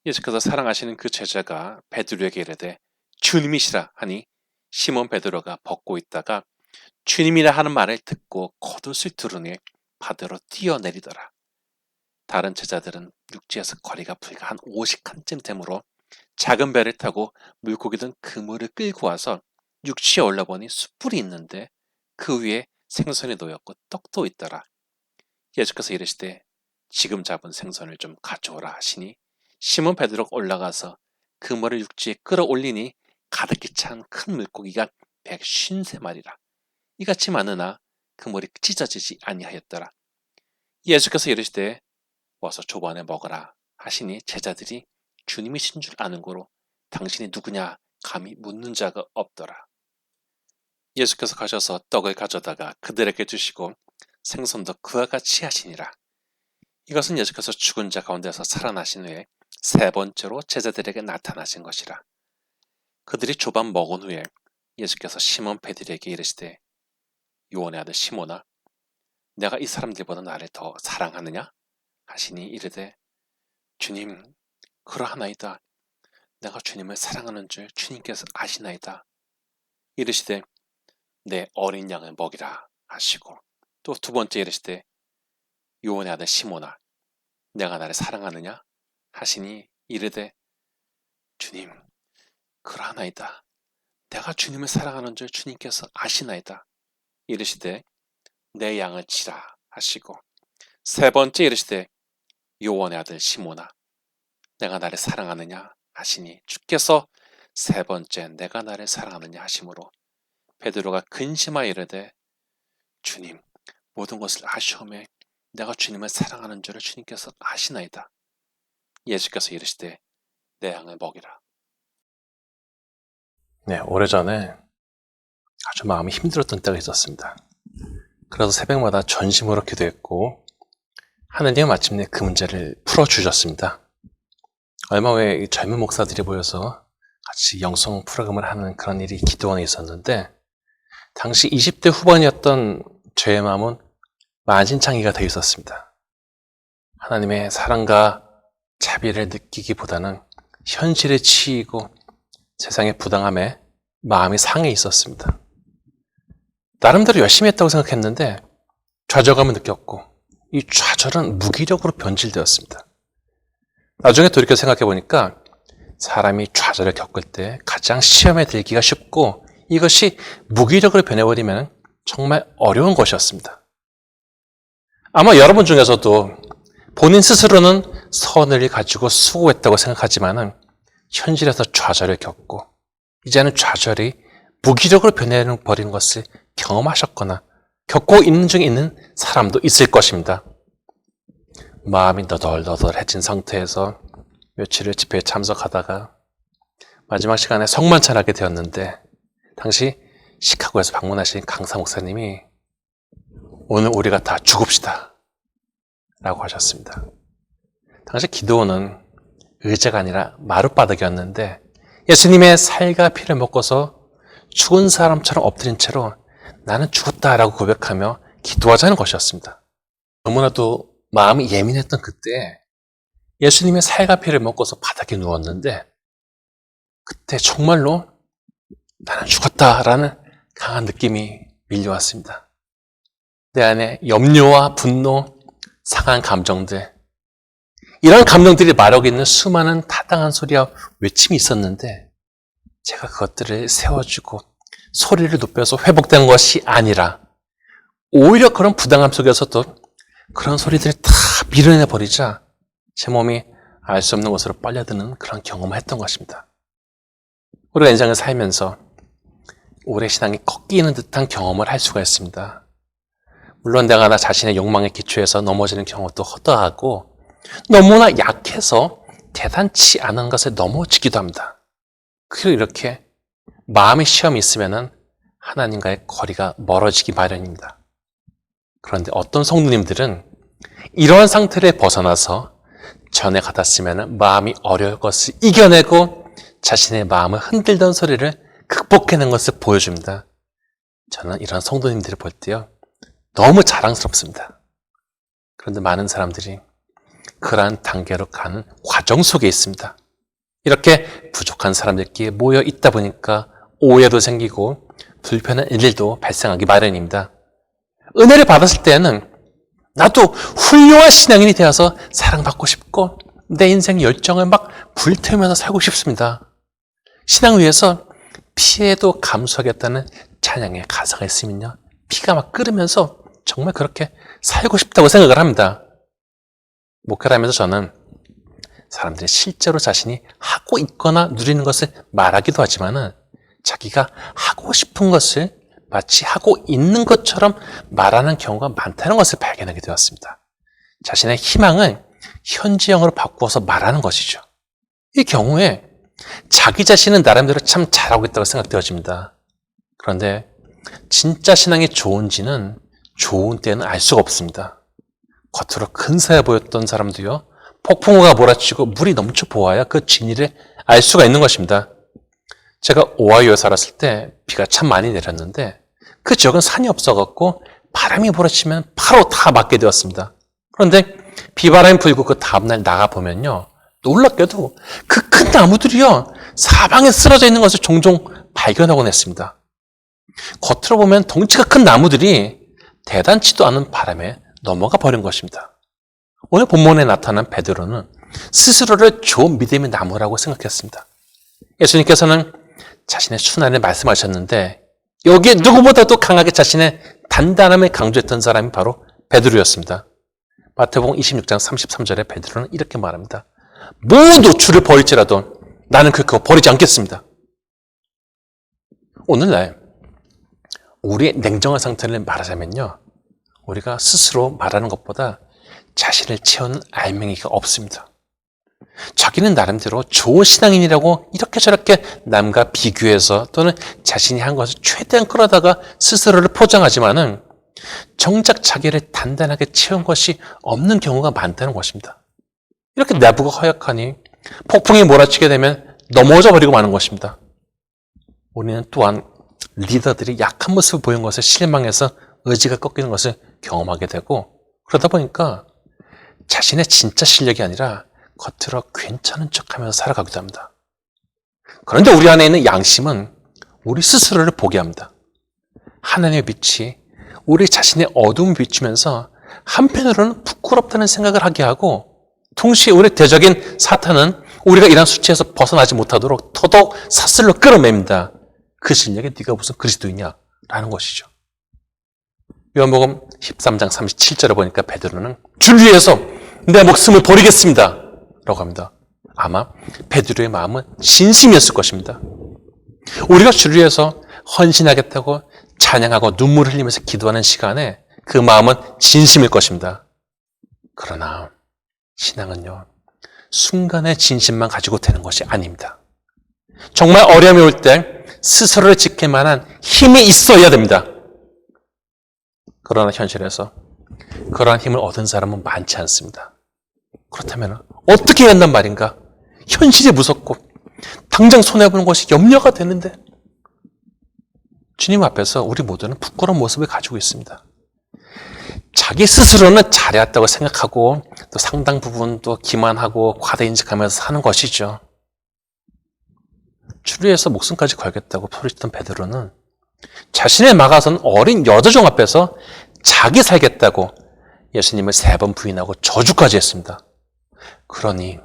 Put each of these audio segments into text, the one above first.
예수께서 사랑하시는 그 제자가 베드로에게 이르되 주님이시라 하니 시몬 베드로가 벗고 있다가 주님이라 하는 말을 듣고 겉옷을 두르니 바다로 뛰어내리더라. 다른 제자들은 육지에서 거리가 불과 한 50칸쯤 되므로 작은 배를 타고 물고기 든 그물을 끌고 와서 육지에 올라보니 숯불이 있는데 그 위에 생선이 놓였고 떡도 있더라. 예수께서 이르시되 지금 잡은 생선을 좀 가져오라 하시니 시몬 베드로가 올라가서 그물을 육지에 끌어올리니 가득히 찬 큰 물고기가 153마리라. 이같이 많으나 그물이 찢어지지 아니하였더라. 예수께서 이르시되 와서 조반에 먹으라 하시니 제자들이 주님이신 줄 아는 고로 당신이 누구냐 감히 묻는 자가 없더라. 예수께서 가셔서 떡을 가져다가 그들에게 주시고 생선도 그와 같이 하시니라. 이것은 예수께서 죽은 자 가운데서 살아나신 후에 세 번째로 제자들에게 나타나신 것이라. 그들이 조반 먹은 후에 예수께서 시몬 베드로에게 이르시되 요한의 아들 시몬아 내가 이 사람들보다 나를 더 사랑하느냐 하시니 이르되 주님 그러하나이다. 내가 주님을 사랑하는 줄 주님께서 아시나이다. 이르시되 내 어린 양을 먹이라 하시고 또 두 번째 이르시되 요한의 아들 시몬아 내가 나를 사랑하느냐 하시니 이르되 주님 그러하나이다. 내가 주님을 사랑하는 줄 주님께서 아시나이다. 이르시되 내 양을 치라 하시고 세 번째 이르시되 요한의 아들 시몬아 내가 나를 사랑하느냐 하시니 주께서 세 번째 내가 나를 사랑하느냐 하심으로 베드로가 근심하여 이르되 주님 모든 것을 아시오매 내가 주님을 사랑하는 줄을 주님께서 아시나이다. 예수께서 이르시되 내 양을 먹이라. 네, 오래전에 아주 마음이 힘들었던 때가 있었습니다. 그래서 새벽마다 전심으로 기도했고 하느님은 마침내 그 문제를 풀어주셨습니다. 얼마 후에 젊은 목사들이 모여서 같이 영성 프로그램을 하는 그런 일이 기도원에 있었는데 당시 20대 후반이었던 저의 마음은 만신창이가 되어 있었습니다. 하나님의 사랑과 자비를 느끼기보다는 현실에 치이고 세상의 부당함에 마음이 상해 있었습니다. 나름대로 열심히 했다고 생각했는데 좌절감을 느꼈고 이 좌절은 무기력으로 변질되었습니다. 나중에 돌이켜 생각해 보니까 사람이 좌절을 겪을 때 가장 시험에 들기가 쉽고 이것이 무기력으로 변해버리면 정말 어려운 것이었습니다. 아마 여러분 중에서도 본인 스스로는 선을 가지고 수고했다고 생각하지만 현실에서 좌절을 겪고 이제는 좌절이 무기력으로 변해버리는 것을 경험하셨거나 겪고 있는 중에 있는 사람도 있을 것입니다. 마음이 너덜너덜해진 상태에서 며칠을 집회에 참석하다가 마지막 시간에 성만찬하게 되었는데 당시 시카고에서 방문하신 강사 목사님이 오늘 우리가 다 죽읍시다 라고 하셨습니다. 당시 기도원은 의자가 아니라 마룻바닥이었는데 예수님의 살과 피를 먹고서 죽은 사람처럼 엎드린 채로 나는 죽었다라고 고백하며 기도하자는 것이었습니다. 너무나도 마음이 예민했던 그때 예수님의 살과 피를 먹고서 바닥에 누웠는데 그때 정말로 나는 죽었다라는 강한 느낌이 밀려왔습니다. 내 안에 염려와 분노, 상한 감정들 이런 감정들이 마력 있는 수많은 타당한 소리와 외침이 있었는데 제가 그것들을 세워주고 소리를 높여서 회복된 것이 아니라 오히려 그런 부당함 속에서도 그런 소리들을 다 밀어내버리자 제 몸이 알 수 없는 곳으로 빨려드는 그런 경험을 했던 것입니다. 우리가 인생을 살면서 오래 신앙이 꺾이는 듯한 경험을 할 수가 있습니다. 물론 내가 나 자신의 욕망에 기초해서 넘어지는 경우도 허다하고 너무나 약해서 대단치 않은 것에 넘어지기도 합니다. 그리고 이렇게 마음의 시험이 있으면 하나님과의 거리가 멀어지기 마련입니다. 그런데 어떤 성도님들은 이러한 상태를 벗어나서 전에 같았으면 마음이 어려울 것을 이겨내고 자신의 마음을 흔들던 소리를 극복해낸 것을 보여줍니다. 저는 이런 성도님들을 볼 때요 너무 자랑스럽습니다. 그런데 많은 사람들이 그러한 단계로 가는 과정 속에 있습니다. 이렇게 부족한 사람들끼리 모여 있다 보니까 오해도 생기고 불편한 일도 발생하기 마련입니다. 은혜를 받았을 때는 나도 훌륭한 신앙인이 되어서 사랑받고 싶고 내 인생 열정을 막 불태우면서 살고 싶습니다. 신앙을 위해서 피해도 감수하겠다는 찬양의 가사가 있으면요, 피가 막 끓으면서 정말 그렇게 살고 싶다고 생각을 합니다. 목회를 하면서 저는 사람들이 실제로 자신이 하고 있거나 누리는 것을 말하기도 하지만은 자기가 하고 싶은 것을 마치 하고 있는 것처럼 말하는 경우가 많다는 것을 발견하게 되었습니다. 자신의 희망을 현지형으로 바꾸어서 말하는 것이죠. 이 경우에 자기 자신은 나름대로 참 잘하고 있다고 생각되어집니다. 그런데 진짜 신앙이 좋은지는 좋은 때는 알 수가 없습니다. 겉으로 근사해 보였던 사람도요, 폭풍우가 몰아치고 물이 넘쳐 보아야 그 진리를 알 수가 있는 것입니다. 제가 오하이오에 살았을 때 비가 참 많이 내렸는데 그 지역은 산이 없어갖고 바람이 몰아치면 바로 다 맞게 되었습니다. 그런데 비바람이 불고 그 다음날 나가보면요, 놀랍게도 그 큰 나무들이요, 사방에 쓰러져 있는 것을 종종 발견하곤 했습니다. 겉으로 보면 덩치가 큰 나무들이 대단치도 않은 바람에 넘어가 버린 것입니다. 오늘 본문에 나타난 베드로는 스스로를 좋은 믿음의 나무라고 생각했습니다. 예수님께서는 자신의 순환을 말씀하셨는데 여기에 누구보다도 강하게 자신의 단단함을 강조했던 사람이 바로 베드로였습니다. 마태복음 26장 33절에 베드로는 이렇게 말합니다. 모두 주를 버릴지라도 나는 그거 버리지 않겠습니다. 오늘날 우리의 냉정한 상태를 말하자면요, 우리가 스스로 말하는 것보다 자신을 채우는 알맹이가 없습니다. 자기는 나름대로 좋은 신앙인이라고 이렇게 저렇게 남과 비교해서 또는 자신이 한 것을 최대한 끌어다가 스스로를 포장하지만은 정작 자기를 단단하게 채운 것이 없는 경우가 많다는 것입니다. 이렇게 내부가 허약하니 폭풍이 몰아치게 되면 넘어져 버리고 마는 것입니다. 우리는 또한 리더들이 약한 모습을 보인 것을 실망해서 의지가 꺾이는 것을 경험하게 되고, 그러다 보니까 자신의 진짜 실력이 아니라 겉으로 괜찮은 척하면서 살아가기도 합니다. 그런데 우리 안에 있는 양심은 우리 스스로를 보게 합니다. 하나님의 빛이 우리 자신의 어두움을 비추면서 한편으로는 부끄럽다는 생각을 하게 하고, 동시에 우리 대적인 사탄은 우리가 이런 수치에서 벗어나지 못하도록 더더욱 사슬로 끌어냅니다. 그 실력에 네가 무슨 그리스도이냐? 라는 것이죠. 요한복음 13장 37절에 보니까 베드로는 주를 위해서 내 목숨을 버리겠습니다 라고 합니다. 아마 베드로의 마음은 진심이었을 것입니다. 우리가 주를 위해서 헌신하겠다고 찬양하고 눈물을 흘리면서 기도하는 시간에 그 마음은 진심일 것입니다. 그러나 신앙은요, 순간의 진심만 가지고 되는 것이 아닙니다. 정말 어려움이 올 때 스스로를 지킬 만한 힘이 있어야 됩니다. 그러나 현실에서 그러한 힘을 얻은 사람은 많지 않습니다. 그렇다면 어떻게 해야 한단 말인가? 현실이 무섭고 당장 손해보는 것이 염려가 되는데 주님 앞에서 우리 모두는 부끄러운 모습을 가지고 있습니다. 자기 스스로는 잘해왔다고 생각하고 또 상당 부분 또 기만하고 과대인식하면서 사는 것이죠. 주를 위해서 목숨까지 걸겠다고 소리쳤던 베드로는 자신의 막아선 어린 여자종 앞에서 자기 살겠다고 예수님을 3번 부인하고 저주까지 했습니다. 그러니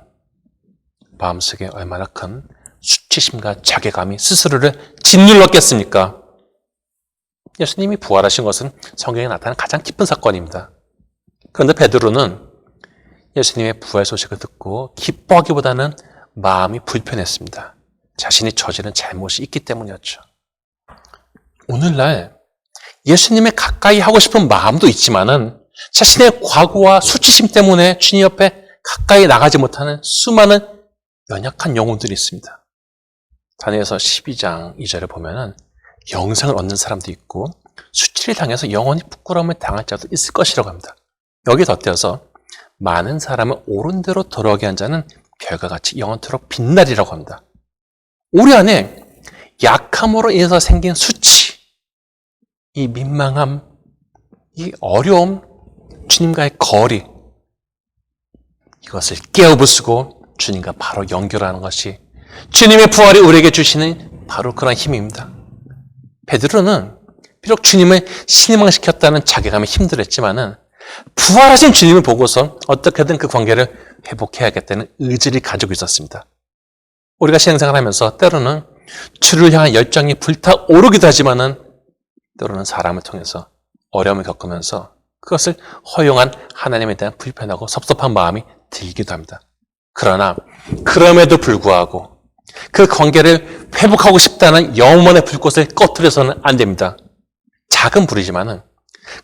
마음속에 얼마나 큰 수치심과 자괴감이 스스로를 짓눌렀겠습니까? 예수님이 부활하신 것은 성경에 나타난 가장 기쁜 사건입니다. 그런데 베드로는 예수님의 부활 소식을 듣고 기뻐하기보다는 마음이 불편했습니다. 자신이 저지른 잘못이 있기 때문이었죠. 오늘날 예수님에 가까이 하고 싶은 마음도 있지만은 자신의 과거와 수치심 때문에 주님 옆에 가까이 나가지 못하는 수많은 연약한 영혼들이 있습니다. 다니엘서 12장 2절을 보면은 영생을 얻는 사람도 있고 수치를 당해서 영원히 부끄러움을 당할 자도 있을 것이라고 합니다. 여기에 덧대어서 많은 사람을 옳은 대로 돌아오게 한 자는 별과 같이 영원토록 빛나리라고 합니다. 우리 안에 약함으로 인해서 생긴 수치, 이 민망함, 이 어려움, 주님과의 거리, 이것을 깨어부수고 주님과 바로 연결하는 것이 주님의 부활이 우리에게 주시는 바로 그런 힘입니다. 베드로는 비록 주님을 실망시켰다는 자괴감이 힘들었지만은 부활하신 주님을 보고서 어떻게든 그 관계를 회복해야겠다는 의지를 가지고 있었습니다. 우리가 신앙생활을 하면서 때로는 주를 향한 열정이 불타오르기도 하지만은 때로는 사람을 통해서 어려움을 겪으면서 그것을 허용한 하나님에 대한 불편하고 섭섭한 마음이 들기도 합니다. 그러나 그럼에도 불구하고 그 관계를 회복하고 싶다는 영원의 불꽃을 꺼트려서는 안 됩니다. 작은 불이지만은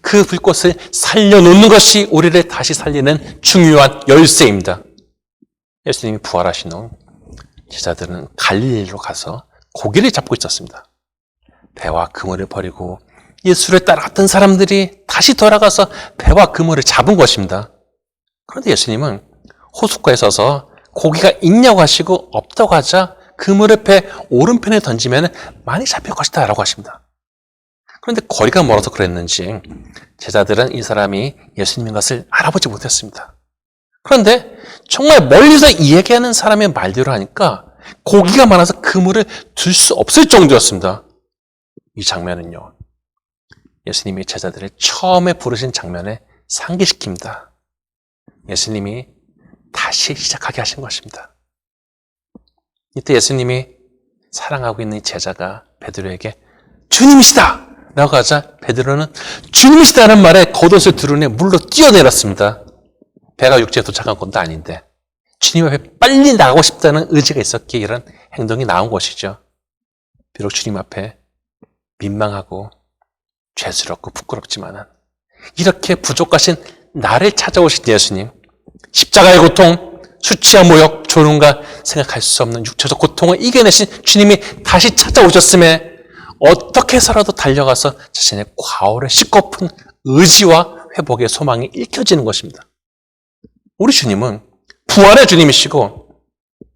그 불꽃을 살려놓는 것이 우리를 다시 살리는 중요한 열쇠입니다. 예수님이 부활하신 후 제자들은 갈릴리로 가서 고기를 잡고 있었습니다. 배와 그물을 버리고 예수를 따라갔던 사람들이 다시 돌아가서 배와 그물을 잡은 것입니다. 그런데 예수님은 호숫가에 서서 고기가 있냐고 하시고 없다고 하자 그물을 배 오른편에 던지면 많이 잡힐 것이다 라고 하십니다. 그런데 거리가 멀어서 그랬는지 제자들은 이 사람이 예수님인 것을 알아보지 못했습니다. 그런데 정말 멀리서 이야기하는 사람의 말대로 하니까 고기가 많아서 그물을 들 수 없을 정도였습니다. 이 장면은요, 예수님이 제자들을 처음에 부르신 장면에 상기시킵니다. 예수님이 다시 시작하게 하신 것입니다. 이때 예수님이 사랑하고 있는 제자가 베드로에게 주님이시다! 라고 하자 베드로는 주님이시다는 말에 겉옷을 드러내 물로 뛰어내렸습니다. 배가 육지에 도착한 것도 아닌데 주님 앞에 빨리 나가고 싶다는 의지가 있었기에 이런 행동이 나온 것이죠. 비록 주님 앞에 민망하고 죄스럽고 부끄럽지만은 이렇게 부족하신 나를 찾아오신 예수님, 십자가의 고통, 수치와 모욕, 조롱과 생각할 수 없는 육체적 고통을 이겨내신 주님이 다시 찾아오셨음에 어떻게 해서라도 달려가서 자신의 과오를 씻고픈 의지와 회복의 소망이 읽혀지는 것입니다. 우리 주님은 부활의 주님이시고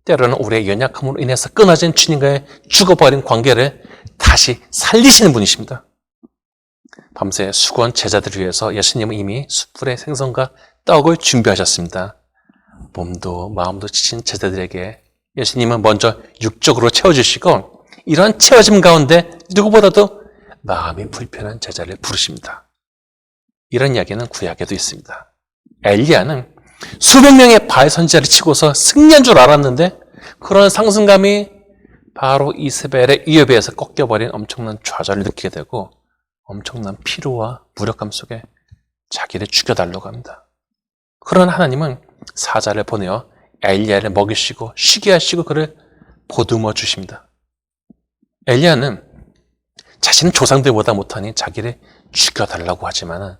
때로는 우리의 연약함으로 인해서 끊어진 주님과의 죽어버린 관계를 다시 살리시는 분이십니다. 밤새 수고한 제자들을 위해서 예수님은 이미 숯불의 생선과 떡을 준비하셨습니다. 몸도 마음도 지친 제자들에게 예수님은 먼저 육적으로 채워주시고 이러한 채워짐 가운데 누구보다도 마음이 불편한 제자를 부르십니다. 이런 이야기는 구약에도 있습니다. 엘리야는 수백 명의 바알 선지자를 치고서 승리한 줄 알았는데 그런 상승감이 바로 이세벨의 위협에 의해서 꺾여버린 엄청난 좌절을 느끼게 되고 엄청난 피로와 무력감 속에 자기를 죽여달라고 합니다. 그러나 하나님은 사자를 보내어 엘리야를 먹이시고 쉬게 하시고 그를 보듬어 주십니다. 엘리야는 자신은 조상들보다 못하니 자기를 죽여달라고 하지만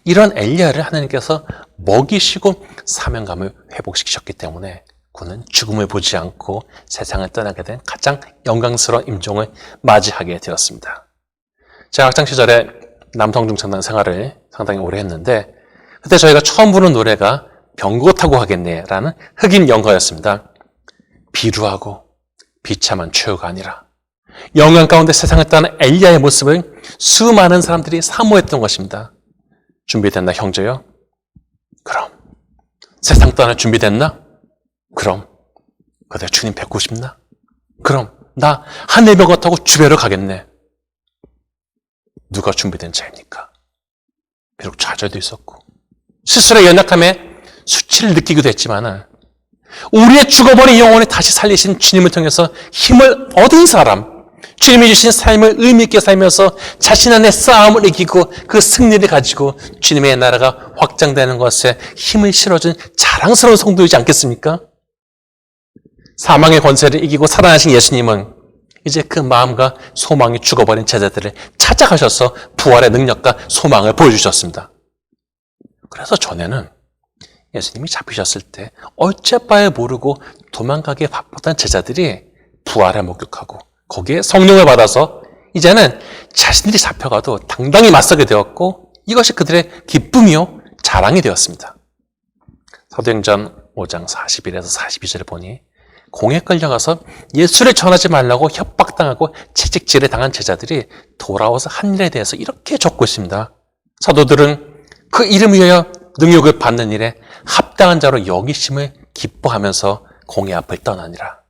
이런 엘리야를 하나님께서 먹이시고 사명감을 회복시키셨기 때문에 그는 죽음을 보지 않고 세상을 떠나게 된 가장 영광스러운 임종을 맞이하게 되었습니다. 제가 학창시절에 남성중창단 생활을 상당히 오래 했는데 그때 저희가 처음 부른 노래가 병고 타고 가겠네라는 흑인 영가였습니다. 비루하고 비참한 최후가 아니라 영광 가운데 세상을 떠난 엘리야의 모습을 수많은 사람들이 사모했던 것입니다. 준비됐나 형제요? 그럼. 세상 떠날 준비됐나? 그럼. 그대 주님 뵙고 싶나? 그럼. 나 하늘병거 타고 주배로 가겠네. 누가 준비된 자입니까? 비록 좌절도 있었고 스스로의 연약함에 수치를 느끼기도 했지만 우리의 죽어버린 영혼을 다시 살리신 주님을 통해서 힘을 얻은 사람, 주님이 주신 삶을 의미 있게 살면서 자신 안에 싸움을 이기고 그 승리를 가지고 주님의 나라가 확장되는 것에 힘을 실어준 자랑스러운 성도이지 않겠습니까? 사망의 권세를 이기고 살아나신 예수님은 이제 그 마음과 소망이 죽어버린 제자들을 찾아가셔서 부활의 능력과 소망을 보여주셨습니다. 그래서 전에는 예수님이 잡히셨을 때 어째봐야 모르고 도망가기에 바빴던 제자들이 부활에 목격하고 거기에 성령을 받아서 이제는 자신들이 잡혀가도 당당히 맞서게 되었고 이것이 그들의 기쁨이요 자랑이 되었습니다. 사도행전 5장 41에서 42절을 보니 공에 끌려가서 예수를 전하지 말라고 협박당하고 채찍질을 당한 제자들이 돌아와서 한 일에 대해서 이렇게 적고 있습니다. 사도들은 그 이름을 위하여 능력을 받는 일에 합당한 자로 여기심을 기뻐하면서 공의 앞을 떠나니라.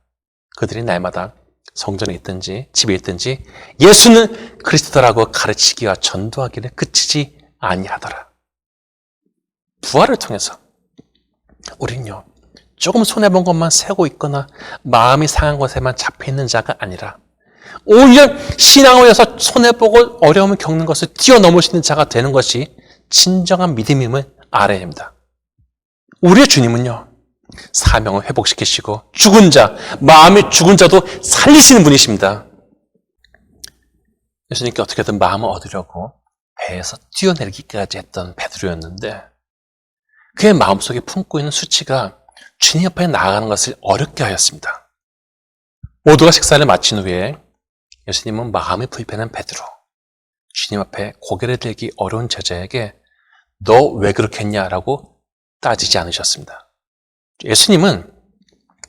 그들이 날마다 성전에 있든지 집에 있든지 예수는 그리스도라고 가르치기와 전도하기를 그치지 아니하더라. 부활을 통해서 우린요, 조금 손해본 것만 세고 있거나 마음이 상한 것에만 잡혀있는 자가 아니라 오히려 신앙에서 손해보고 어려움을 겪는 것을 뛰어넘으시는 자가 되는 것이 진정한 믿음임을 알아야 합니다. 우리의 주님은요, 사명을 회복시키시고 죽은 자, 마음이 죽은 자도 살리시는 분이십니다. 예수님께 어떻게든 마음을 얻으려고 배에서 뛰어내리기까지 했던 베드로였는데 그의 마음속에 품고 있는 수치가 주님 앞에 나아가는 것을 어렵게 하였습니다. 모두가 식사를 마친 후에 예수님은 마음이 불편한 베드로, 주님 앞에 고개를 들기 어려운 제자에게 너 왜 그렇게 했냐라고 따지지 않으셨습니다. 예수님은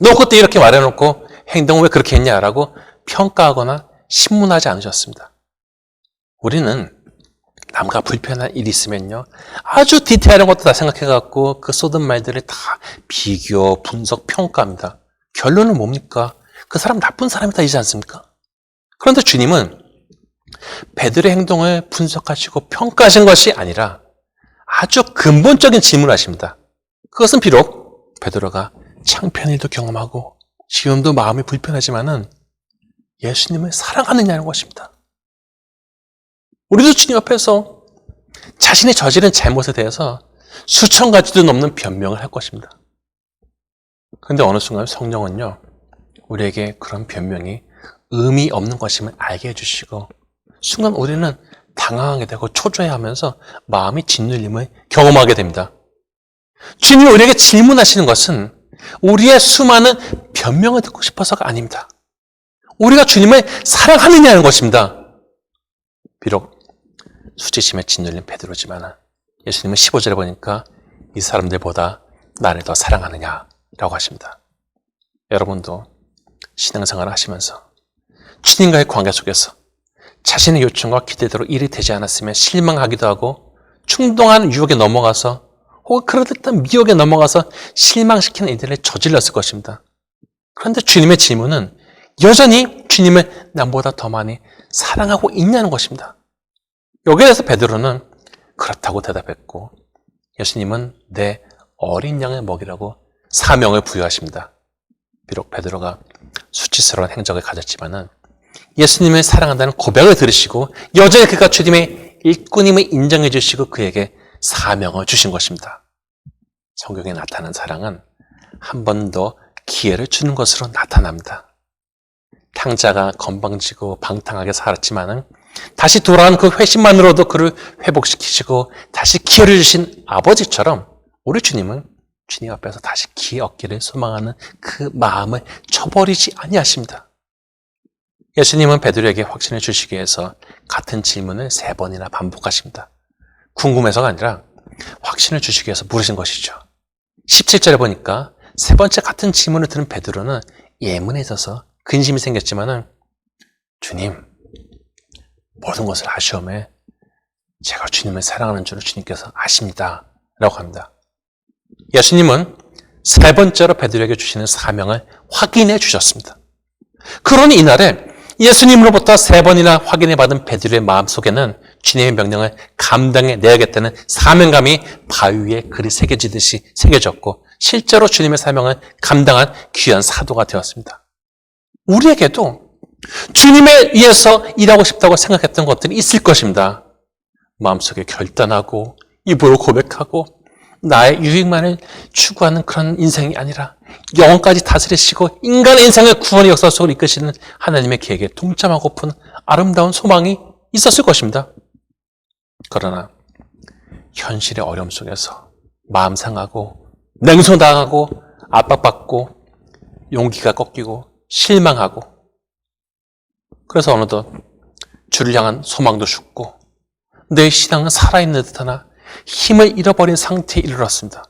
너 그때 이렇게 말해놓고 행동을 왜 그렇게 했냐라고 평가하거나 신문하지 않으셨습니다. 우리는 남과 불편한 일이 있으면요, 아주 디테일한 것도 다 생각해갖고 그 쏟은 말들을 다 비교, 분석, 평가합니다. 결론은 뭡니까? 그 사람 나쁜 사람이다 이지 않습니까? 그런데 주님은 베드로의 행동을 분석하시고 평가하신 것이 아니라 아주 근본적인 질문을 하십니다. 그것은 비록 베드로가 창피한 일도 경험하고 지금도 마음이 불편하지만은 예수님을 사랑하느냐는 것입니다. 우리도 주님 앞에서 자신이 저지른 잘못에 대해서 수천 가지도 넘는 변명을 할 것입니다. 그런데 어느 순간 성령은요, 우리에게 그런 변명이 의미 없는 것임을 알게 해주시고 순간 우리는 당황하게 되고 초조해하면서 마음이 짓눌림을 경험하게 됩니다. 주님이 우리에게 질문하시는 것은 우리의 수많은 변명을 듣고 싶어서가 아닙니다. 우리가 주님을 사랑하느냐는 것입니다. 비록 수치심에 짓눌린 베드로지만 예수님은 15절에 보니까 이 사람들보다 나를 더 사랑하느냐라고 하십니다. 여러분도 신앙생활을 하시면서 주님과의 관계 속에서 자신의 요청과 기대대로 일이 되지 않았으면 실망하기도 하고 충동한 유혹에 넘어가서 혹은 그럴 듯한 미혹에 넘어가서 실망시키는 일들을 저질렀을 것입니다. 그런데 주님의 질문은 여전히 주님을 남보다 더 많이 사랑하고 있냐는 것입니다. 여기에 대해서 베드로는 그렇다고 대답했고 예수님은 내 어린 양을 먹이라고 사명을 부여하십니다. 비록 베드로가 수치스러운 행적을 가졌지만은 예수님을 사랑한다는 고백을 들으시고 여전히 그가 주님의 일꾼임을 인정해 주시고 그에게 사명을 주신 것입니다. 성경에 나타난 사랑은 한 번 더 기회를 주는 것으로 나타납니다. 탕자가 건방지고 방탕하게 살았지만은 다시 돌아온 그 회심만으로도 그를 회복시키시고 다시 기회를 주신 아버지처럼 우리 주님은 주님 앞에서 다시 기회 얻기를 소망하는 그 마음을 쳐버리지 아니하십니다. 예수님은 베드로에게 확신을 주시기 위해서 같은 질문을 3번이나 반복하십니다. 궁금해서가 아니라 확신을 주시기 위해서 물으신 것이죠. 17절에 보니까 3번째 같은 질문을 들은 베드로는 예민해져서 근심이 생겼지만은 주님, 모든 것을 아시오매 제가 주님을 사랑하는 줄을 주님께서 아십니다. 라고 합니다. 예수님은 3번째로 베드로에게 주시는 사명을 확인해 주셨습니다. 그러니 이날에 예수님으로부터 3번이나 확인해 받은 베드로의 마음속에는 주님의 명령을 감당해 내야겠다는 사명감이 바위 위에 글이 새겨지듯이 새겨졌고 실제로 주님의 사명을 감당한 귀한 사도가 되었습니다. 우리에게도 주님에 위해서 일하고 싶다고 생각했던 것들이 있을 것입니다. 마음속에 결단하고 입으로 고백하고 나의 유익만을 추구하는 그런 인생이 아니라 영혼까지 다스리시고 인간의 인생을 구원의 역사 속으로 이끄시는 하나님의 계획에 동참하고픈 아름다운 소망이 있었을 것입니다. 그러나 현실의 어려움 속에서 마음 상하고 냉소당하고 압박받고 용기가 꺾이고 실망하고 그래서 어느덧 주를 향한 소망도 죽고 내 신앙은 살아있는 듯하나 힘을 잃어버린 상태에 이르렀습니다.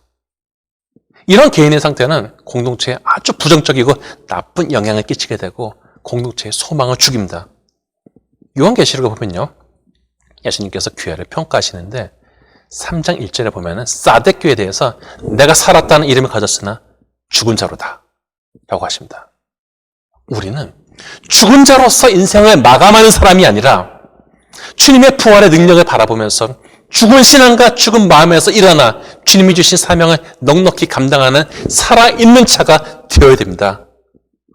이런 개인의 상태는 공동체에 아주 부정적이고 나쁜 영향을 끼치게 되고 공동체의 소망을 죽입니다. 요한계시록을 보면요, 예수님께서 교회를 평가하시는데 3장 1절에 보면은 사덱교에 대해서 내가 살았다는 이름을 가졌으나 죽은 자로다 라고 하십니다. 우리는 죽은 자로서 인생을 마감하는 사람이 아니라 주님의 부활의 능력을 바라보면서 죽은 신앙과 죽은 마음에서 일어나 주님이 주신 사명을 넉넉히 감당하는 살아있는 자가 되어야 됩니다.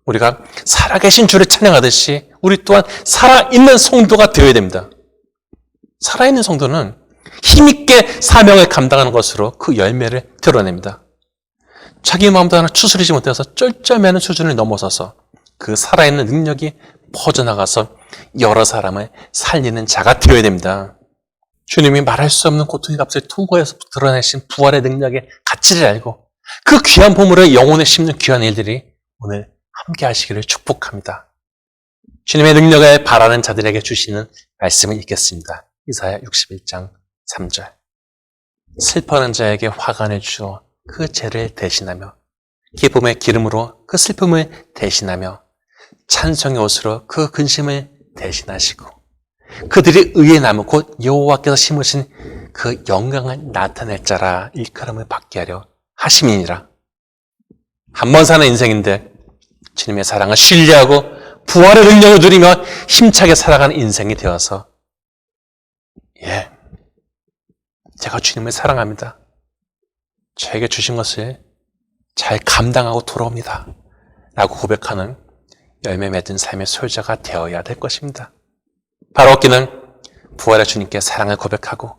우리가 살아계신 주를 찬양하듯이 우리 또한 살아있는 성도가 되어야 됩니다. 살아있는 성도는 힘있게 사명을 감당하는 것으로 그 열매를 드러냅니다. 자기 마음도 하나 추스리지 못해서 쩔쩔매는 수준을 넘어서서 그 살아있는 능력이 퍼져나가서 여러 사람을 살리는 자가 되어야 됩니다. 주님이 말할 수 없는 고통의 값을 통과해서 드러내신 부활의 능력의 가치를 알고 그 귀한 보물을 영혼에 심는 귀한 일들이 오늘 함께 하시기를 축복합니다. 주님의 능력을 바라는 자들에게 주시는 말씀을 읽겠습니다. 이사야 61장 3절. 슬퍼하는 자에게 화관을 주어 그 죄를 대신하며 기쁨의 기름으로 그 슬픔을 대신하며 찬송의 옷으로 그 근심을 대신하시고 그들이 의의 나무 곧 여호와께서 심으신 그 영광을 나타낼 자라 일컬음을 받게 하려 하심이니라. 한 번 사는 인생인데 주님의 사랑을 신뢰하고 부활의 능력을 누리며 힘차게 살아가는 인생이 되어서 제가 주님을 사랑합니다. 저에게 주신 것을 잘 감당하고 돌아옵니다. 라고 고백하는 열매 맺은 삶의 소유자가 되어야 될 것입니다. 바로 얻기는 부활의 주님께 사랑을 고백하고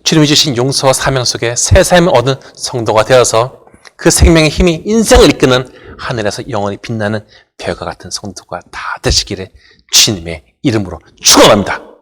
주님이 주신 용서와 사명 속에 새 삶을 얻은 성도가 되어서 그 생명의 힘이 인생을 이끄는 하늘에서 영원히 빛나는 별과 같은 성도가 다 되시기를 주님의 이름으로 축원합니다.